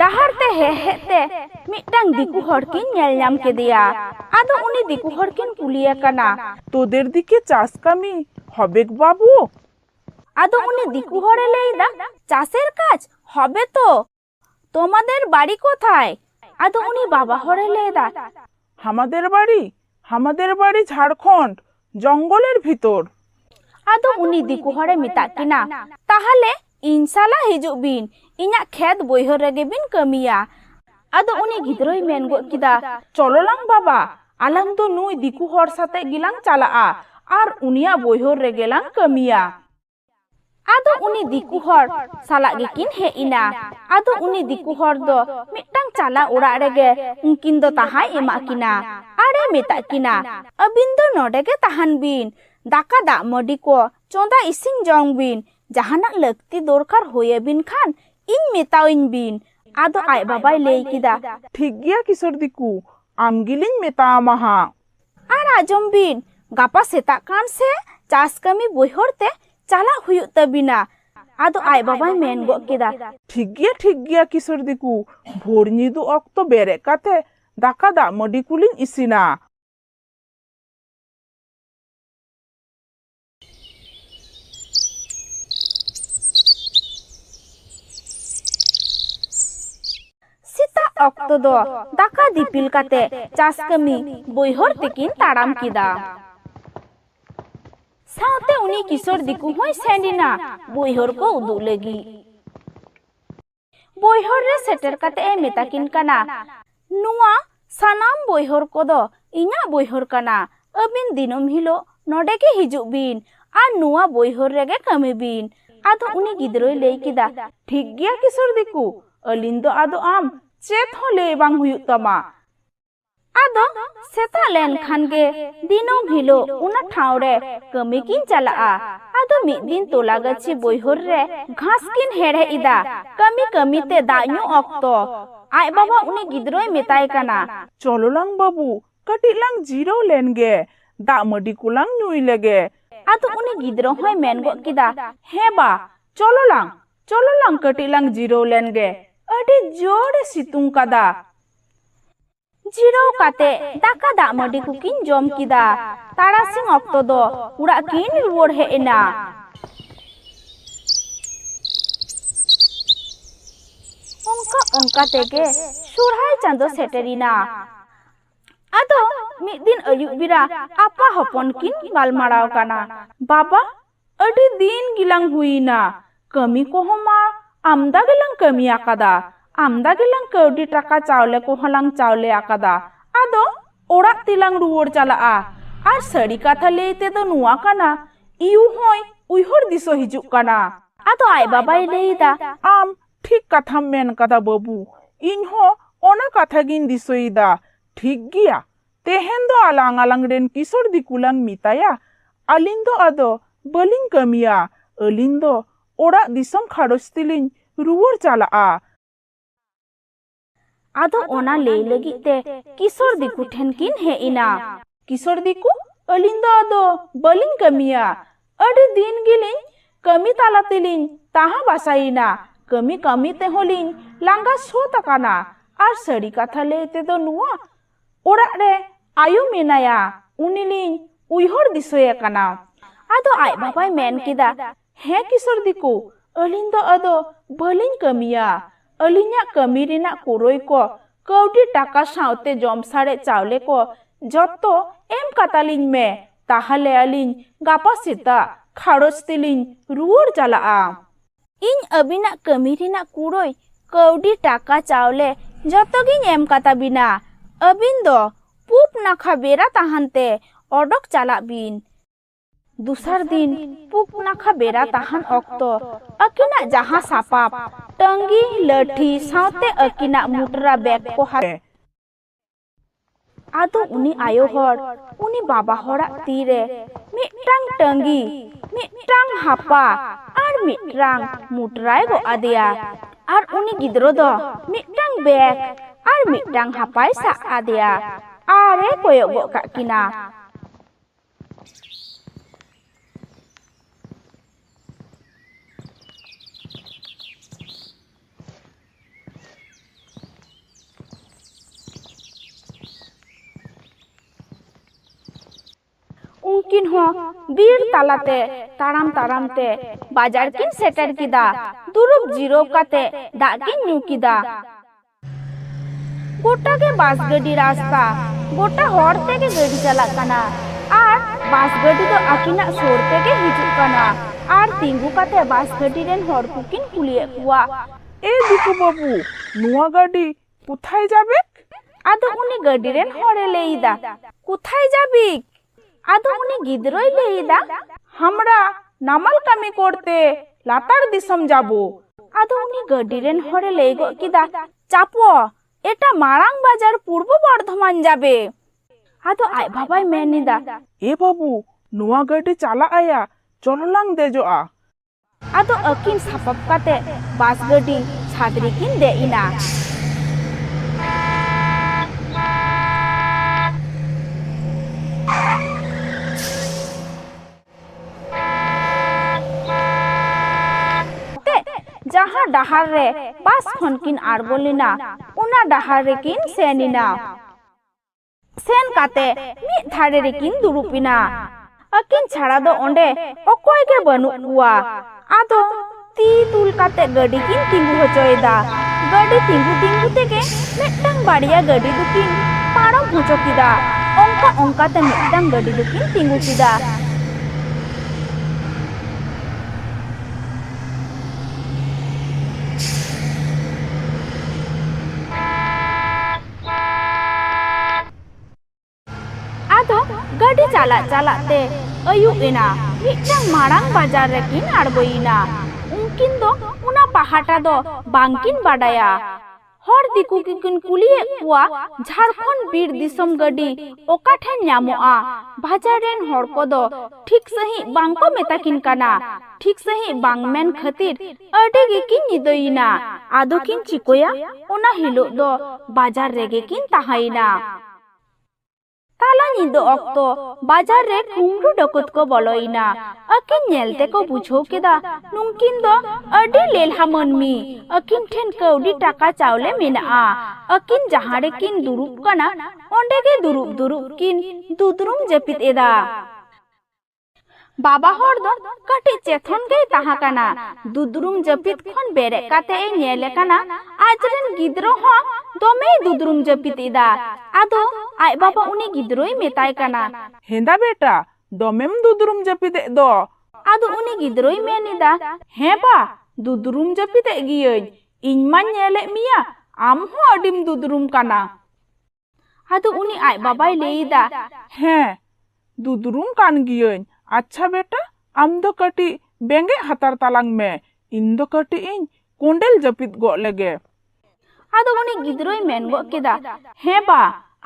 डाहर ते हेते मिटटांग दिकु हर किन नेल नाम केदिया आदो उनी दिकु हर किन कुलिया काना তোদের দিকে চাষ কামি হবে বাবু? आदो उनी दिकु हरे लेइदा चाষের কাজ হবে তো তোমাদের বাড়ি কোথায় आदो उनी बाबा हरे लेइदा আমাদের বাড়ি ঝাড়খণ্ড জঙ্গলের ভিতর। आदो उनी दिकु हरे मिता किना ताहले इंशाला हिजुक बिन इन्या खेत बोइहर रेगे बिन कमिया आदो उनी गिद्रोय मेन गो किदा চললাম বাবা, আলাং তো নুই দিকু হর সাথে গিলাং চালাআ আর উনিয়া বইহর রে গেলাং কামিয়া। आदो उनी दिकु हर साला गे किन हे इना आदो उनी दिकु हर दो मिटटांग चाला उड़ा रेगे उनकिन दो ताहाय एमा किना आरे मेता किना अबिन दो नोडे गे ताहान बिन दाका दा मडी को चोंदा इसिंग जong बिन जहाना लगती दरकार होये बिन खान इन मेताविन बिन आदो आय बाबाय लेई किदा ঠিক গিয়া কিশোর দিকু আমগিলিং মেতা আমাহা। আর আজম বিন গাপা সেতা কান সে চাষ কামি বইহরতে চালা হুয়ুক তাবিনা আদো আয় বাবাই মেন গো কিদা ঠিক গিয়া কিশোর দিকু ভোর নিদু অক্ত বেরে কাতে দাকা দা মডি কুলিং ইসিনা। सीता अक्तो दो दाका दिपिल काते चास कमी बोइहर तेकिन ताड़ाम किदा साउते उनी किशोर दिकु होय सेंडिना बोइहर को उदु लगी बोइहर रे सेटर काते ए मेताकिन काना नुआ सानाम बोइहर को दो इन्या बोइहर काना अबिन दिनम हिलो नोडे के हिजुक बिन आ नुआ बोइहर रेगे कमी बिन आदो उनी गिद्रोय लेई किदा ঠিক গিয়া কিশোর দিকু अलिन दो आदो आम चेत हो ले बांग हुयुक तमा। आदो सेता लेन खानगे दिनों हिलो उना ठाव रे कमी किन चलाआ आदो मिद दिन तोला गछि बोइहर रे घास किन हेड़े इदा कमी ते दाñu अक्तो आय बाबा उनी गिद्रोय मेताय काना চললাং বাবু कटिलां जिरो लेनगे दा मडी कुलां नुई लेगे। आदो उनी गिद्रो होय मेन गो किदा हे बा चललां कटिलां जिरो लेनगे अडी जोड़े सितुंग कादा। जिरो काते दाका दा मडी कुकिन जम किदा तारासिंग अक्तो दो उड़ा किन रुवर हे एना onka tege surhai chando seterina ado mid din ayuk bira apa hopon kin galmarao kana बाबा अडी दिन गिलां हुईना कमी को हमा आमदा गिलां कमी आकादा आमदा गिलां कौडी टाका चावले को हलांग चावले आकादा आदो ओड़ाक तिलांग रुवर चलाआ आर सड़ी काथा लेते दो नुआ काना इउ होय उइहर दिसो हिजुक काना। आदो आय बाबाय लेइदा आम ठीक कथा मेन कदा बाबू इन हो ओना कथा गिन दिसोइदा ठीक गिया तेहेन दो आलांग रेन किशोर दिकुलांग मिताया अलिन दो आदो बलिंग कमिया अलिन दो ओड़ा दिसम खाड़ोस्तिलिन रुवर चलाआ। आदो ओना ले लगिते किशोर दिकु ठेन किन हे इना किशोर दिकु अलिन दो आदो बलिंग कमिया अडी दिन गिलिन कमी तालातिलिन ताहा बासाइना कमी ते होलिन लांगा सो तकाना आर सड़ी कथा लेते दो नुआ ओड़ा रे आयु मेनाया उनिलिन उइहर दिसोय काना। आदो आय बाबाय मेन किदा हे किशोर दिकु अलिन दो आदो बलिंग कमिया अलिन्या कमी रिना कुरोय को कौडी टाका साउते जम साड़े चावले को जत्तो एम कातालिन में ताहले अलिन गापा सेता खाड़ोस तिलिन रुवर चलाआ। इन अबिना कमी रिना कुरोय कौडी टाका चावले जत्तो गिन एम काता बिना अबिन दो पुप नाखा बेरा ताहानते ओडक चला बिन दूसर दिन पुप नाखा बेरा ताहान अक्तो अकिना जहां सापाप टंगी लठी साउते अकिना मुटरा बैग को हाथ आदो उनी आयो हर उनी बाबा हरा तीरे मिटरांग टंगी मिटरांग हापा आर मिटरांग मुटराय गो आदिया आर उनी गिद्रो दो मिटरांग बैग आर मिटरांग हापाय सा आदिया आरे कोयो गो काकिना उनकिन हो बीर तालाते ताराम ताराम ते बाजार किन सेटर किदा दुरुब जीरो काते दाग किन न्यू किदा गोटा के बास गड्डी रास्ता गोटा हॉर ते के गड्डी चला कना आर बास गड्डी तो अकिना सोर ते के हिजुक कना आर तिंगु काते बास गड्डी रेन हॉर कुकिन कुलिए कुआ ए दिकु बाबू नुआ गाड़ी कोथाय जाबे आदो उनी गड्डी रेन हॉरे लेईदा कोथाय जाबी आदो उनी गिदरोय लेईदा हमरा नामाल कामी करते लातार दिसम जाबो आदो उनी गड्डी रेन हॉरे लेईगो किदा चापो एटा मारांग बाजार पूर्व बर्धमान जाबे आदो आय बाबाय मेनिदा ए बाबू नुआ गाड़ी चाला आया चललांग देजोआ आदो अकिन सापब काते बास गड्डी छादरी किन दे इना जहाँ डहार रे बास खन किन आरबोलिना उना डहार रे किन सेनिना सेन काते मी थारे रे किन दुरुपिना अकिन छाड़ा दो ओंडे अकोय के बनु कुआ आदो ती तुल काते गड्डी किन तिंगु होचोयदा गड्डी तिंगु तिंगु तेगे मिट्टंग बाड़िया गड्डी दुकिन पारम होचो किदा ओंका ओंका ते मिट्टंग गड्डी दुकिन तिंगु किदा गड्डी चाला चाला ते अयुब एना मिट्टंग मारांग बाजार रे किन आड़बोइना उनकिन दो उना पहाटा दो बांकिन बाडाया हर दिकु किन कुलिए कुआ झारखंड बीर दिसम गड्डी ओका ठेन न्यामोआ बाजार रेन हर को दो ठीक सही बांको मेताकिन काना ठीक सही बांगमेन खातिर अडे गे किन निदोइना आदो किन चिकोया ओना हिलो दो बाजार रेगे किन ताहाइना ताला निदो अक्तो बाजार रे कुमरू डकत को बलोइना अकिन नेलते को बुझो केदा नुंकिन दो अडी लेलहा मनमी अकिन ठेन कौडी टाका चावले मेना अकिन जहां रे किन दुरुप कना ओंडे के दुरुप दुरुप किन दुदरुम जपित एदा बाबा हर दो कटी चेथन गई ताहा कना दुदरुम जपित खन बेरे काते ए नेले कना आजरन गिद्रो हो दोमे दुदरुम जपित एदा आदो आय बाबा उनी गिद्रोई मेताय कना हेंदा बेटा दोमेम दुदरुम जपित दो आदो उनी गिद्रोई मेनिदा हे बा दुदरुम जपित गियई इन मान नेले मिया आम हो अडिम दुदरुम कना आदो उनी आय बाबाय लेईदा हे दुदरुम कान गियई अच्छा बेटा आम दो कटी बेंगे हतार तालांग में इन दो कटी इन कोंडेल जपित गो लगे आदो उनी गिद्रोई मेन गो केदा हे बा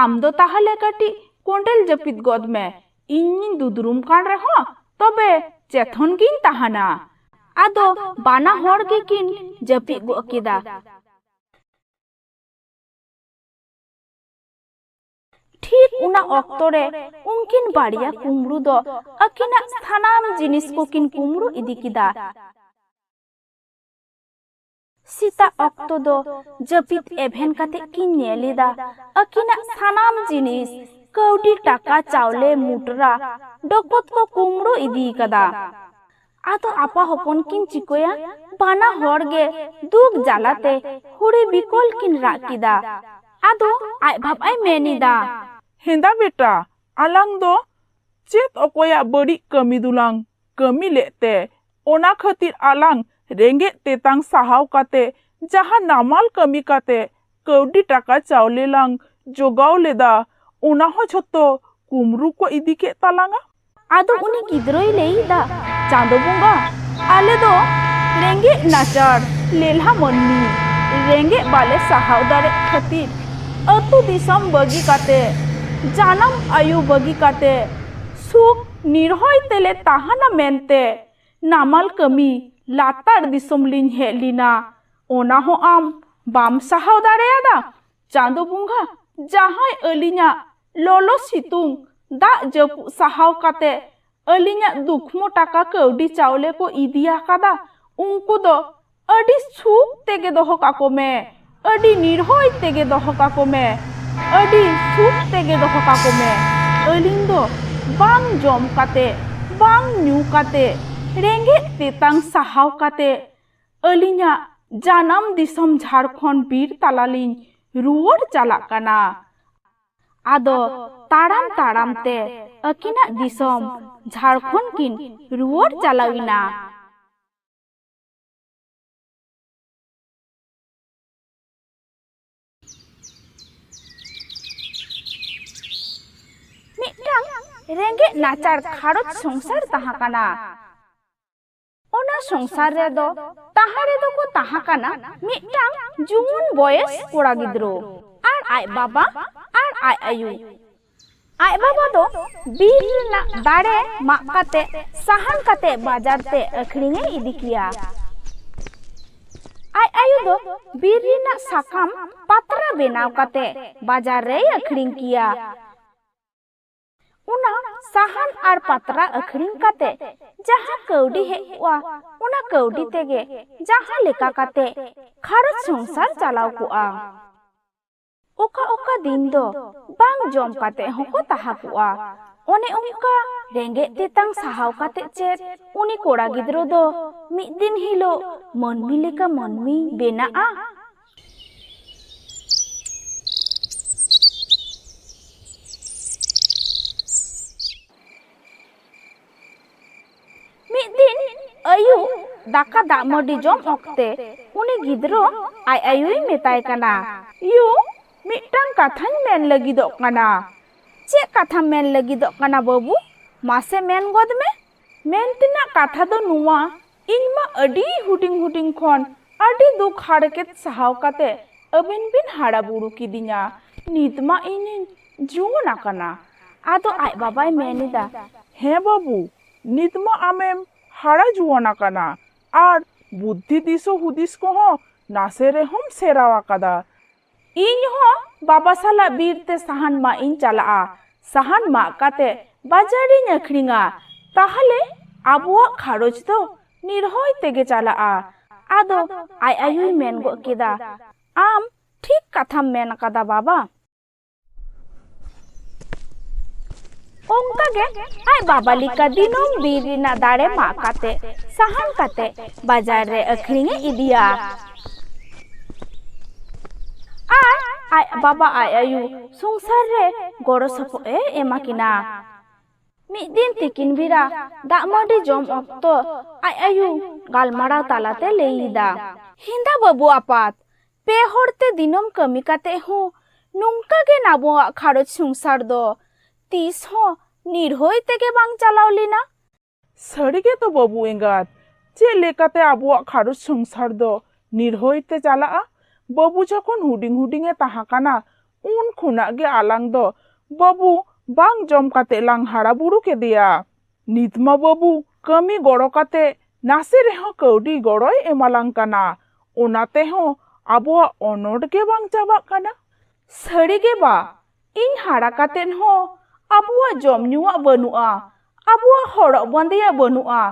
आम दो ताहले कटी कोंडेल जपित गोद में इन दुदरुम कान रहो तबे चेथन किन ताहाना आदो बाना हर के किन जपित गो केदा ठीक उना अक्तोरे उनकिन बाड़िया कुमरू दो अकिना स्थानाम जिनिस को किन कुमरू इदी किदा सीता अक्तो दो जपित एभेन काते किन नेलिदा अकिना स्थानाम जिनिस कौडी टाका चावले मुटरा डकत को कुमरू इदी कदा आतो आपा हपन किन चिकोया बाना हरगे दुख जालाते हुड़ी बिकोल किन राकिदा आदो आय भाब आय मेनिदा हेंदा बेटा आलांग दो चेत अकोया बड़ी कमी दुलांग कमी लेते ओना खातिर आलांग रेंगे तेतांग सहाव काते जहां नामाल कमी काते कौडी टाका चावले लांग जोगाव लेदा ओना हो छतो कुमरू को इदी के तालांगा आदो उनी गिद्रोई लेईदा चांदो बुंगा आले दो रेंगे नाचार लेलहा मननी रेंगे बाले सहाव दारे खातिर अतु दिसम बगी काते जानम आयु बगी काते सुख निर्हय तेले ताहाना मेनते नामाल कमी लातार दिसम लिन हेलिना ओना हो आम बाम सहाव दारेयादा चांदो बुंगा जहां अलिना लोलो सितुंग दा जपु सहाव काते अलिना दुखमो टाका कौडी चावले को इदिया कादा उनको दो अडी सुख तेगे दोहो काको में अडी निर्हय तेगे दोहो काको में अडी सुख तेगे दोहो काको में अलिंग दो bang jom kate bang nyu kate rengget tetang sahau kate alinya janam disom Jharkhand bir talalin ruwar chalak kana. Ado taram taram te akina disom Jharkhand kin ruwar chalawina. Mitang rengget nacar kharot songsar taha kana. Ona songsar redo taha redo ko taha kana mitang juun boyes kora gidro ar ai baba ar ai ayu. Ai baba do bir na dare mak kate sahan kate bazar te akhringe idi kiya. Ai ayu do bir na sakam patra benaw kate bazar re akhring kiya. Una sahan ar patra akhring kate jaha kaudi hekwa una kaudi tege jaha leka kate kharot songsar chalaw ku'a. Oka oka din do bang jom kate hoko taha ku'a. One onka rengget tetang sahaw kate chet uni kora gidro do mid din hilo manmi leka manmi bena'a. Midin ayu daka dak madi jom okte uni gidro ai ayui metai kana. Yu mitang kathany men lagidok kana. Ce katha men lagidok kana babu? Mase men god me? Men tina katha do nuwa inma adi huding khon adi duk harket sahaw kate abin bin hara buru kidinya nitma inin juuna kana. Ado ai babai menida. He babu nitma amem hara juana kana ar buddhi diso hudis koho nasere hom serawa kada. Iny ho baba sala bir te sahan ma in chala sahan ma kate bazari akhringa tahale abuak kharoj do nirhoy tege chala ado ai ayui men go keda am thik katham men kada baba. Ongka ge ai baba lika dinom bir rina dare ma kate sahan kate bazar re akhringe idiya. Ar ai baba ai ayu songsar re goro sopo emakina. Midin tikin bira dak madi jom okto ai ayu galmaraw talate leida. Hinda babu apat pe horte dinom kami kate ho nungka ge nabuak kharoj songsar do tis ho nirhoy tege bang chalaw lina. Sarige to babu engat che lekate abuak kharoj songsar do nirhoy te chala babu jokhon huding e taha kana un khuna ge alang do babu bang jom kate lang hara buru kedia. Nitma babu kami goro kate nase reho kaudi goroi emalang kana onate ho abuak onod ge bang chabak kana. Sarige ba in hara katen ho abuak jom nyuak banu'a abuak horok bandeya banu'a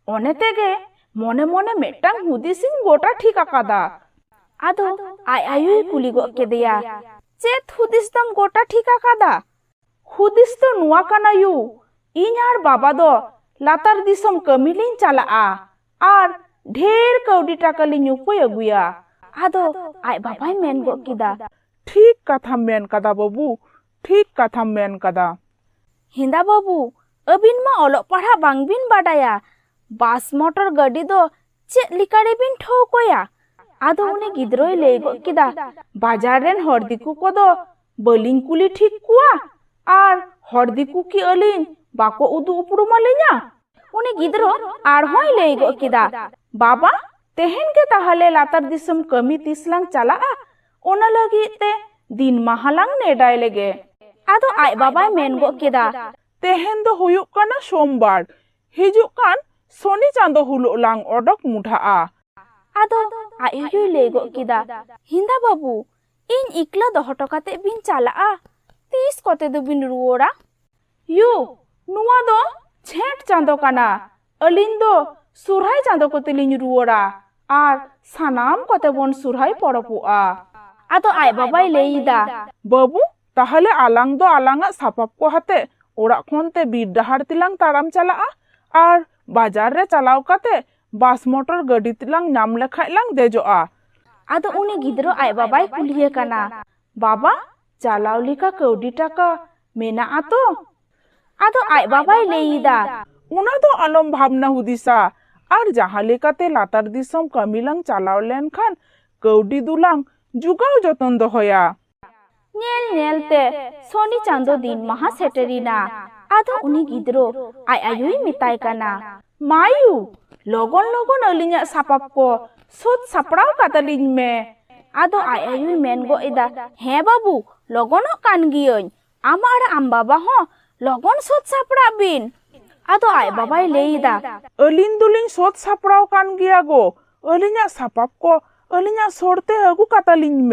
one tege mone mone metang hudisin gota thik akada. Ado ai ayui kuli go kedeya chet hudis dam gota thik akada. Hudis to nuwa kana yu in ar baba do latar disom kami lin chala ar dher kaudi taka lin upoi aguya. Ado ai babai men go kida ठीक katham men kada babu ठीक katham men kada. Hinda babu abin ma olok parha bang bin badaya bas motor gadi do chet likare bin thau koya. Ado uni gidroi lei go kida bazar ren hor diku ko do balin kuli thik kuwa ar hor diku ki alin bako udu upuruma lenya. Uni gidro ar hoy lei go kida baba tehen ke tahale latar disum kami tislang chala ona lagi te din mahalang nedai lege. Ado ai babai men go keda tehen do huyuk kana sombar hijuk kan soni chando huluk lang odok mutha'a. Ado ai yu lei go keda hinda babu in ikla dohoto kate bin chala tis kote do bin ruora. Yu nuwa do chet chando kana alin do surhai chando kote lin ruora ar sanam kote bon surhai poropu'a. Ado ai babai leida babu tahale alang do alanga sapap ko hate orak khonte bir dahar tilang taram chalaa ar bajar re chalaw kate bus motor gadi tilang nyam lekhai lang dejoa. ᱟᱫᱚ ᱩᱱᱤ ᱜᱤᱫᱽᱨᱟᱹ ᱟᱡ ᱵᱟᱵᱟᱭ ᱠᱩᱞᱤᱭᱮ ᱠᱟᱱᱟ, ᱵᱟᱵᱟ ᱪᱟᱞᱟᱣ ᱞᱮᱠᱟ ᱠᱟᱹᱣᱰᱤ ᱴᱟᱠᱟ ᱢᱮᱱᱟᱜᱼᱟ ᱛᱚ? ᱟᱫᱚ ᱟᱡ ᱵᱟᱵᱟᱭ ᱞᱟᱹᱭᱫᱟ, Una do alom bhabna hudisa ar jaha lekate latar disom kami lang chalaw lenkhan kaudi dulang jugaw joton dohoya. ᱧᱮᱞ ᱧᱮᱞᱛᱮ ᱥᱚᱱᱤ ᱪᱟᱸᱫᱳ ᱫᱤᱱ ᱢᱟᱦᱟ ᱥᱮᱴᱮᱨᱤᱱᱟ᱾ ᱟᱫᱚ ᱩᱱᱤ ᱜᱤᱫᱽᱨᱟᱹ ᱟᱡ ᱟᱭᱳᱭ ᱢᱮᱛᱟᱭ ᱠᱟᱱᱟ, ᱢᱟᱭᱩ ᱞᱚᱜᱚᱱ ᱞᱚᱜᱚᱱ ᱟᱹᱞᱤᱧᱟᱜ ᱥᱟᱯᱟᱵ ᱠᱚ ᱥᱟᱹᱛ ᱥᱟᱯᱲᱟᱣ ᱠᱟᱛᱟᱞᱤᱧ ᱢᱮ᱾ ᱟᱫᱚ ᱟᱡ ᱟᱭᱳᱭ ᱢᱮᱱ ᱜᱚᱫ ᱮᱫᱟ, ᱦᱮᱸ ᱵᱟᱹᱵᱩ ᱞᱚᱜᱚᱱᱚᱜ ᱠᱟᱱ ᱜᱤᱭᱟᱹᱧ, ᱟᱢ ᱟᱨ ᱟᱢ ᱵᱟᱵᱟ ᱦᱚᱸ ᱞᱚᱜᱚᱱ ᱥᱟᱹᱛ ᱥᱟᱯᱲᱟᱜ ᱵᱤᱱ᱾ ᱟᱫᱚ ᱟᱡ ᱵᱟᱵᱟᱭ ᱞᱟᱹᱭᱫᱟ, Alin dulin sot sapraw kan giya go. Alinya sapap ko, alinya sorte agu katalin me.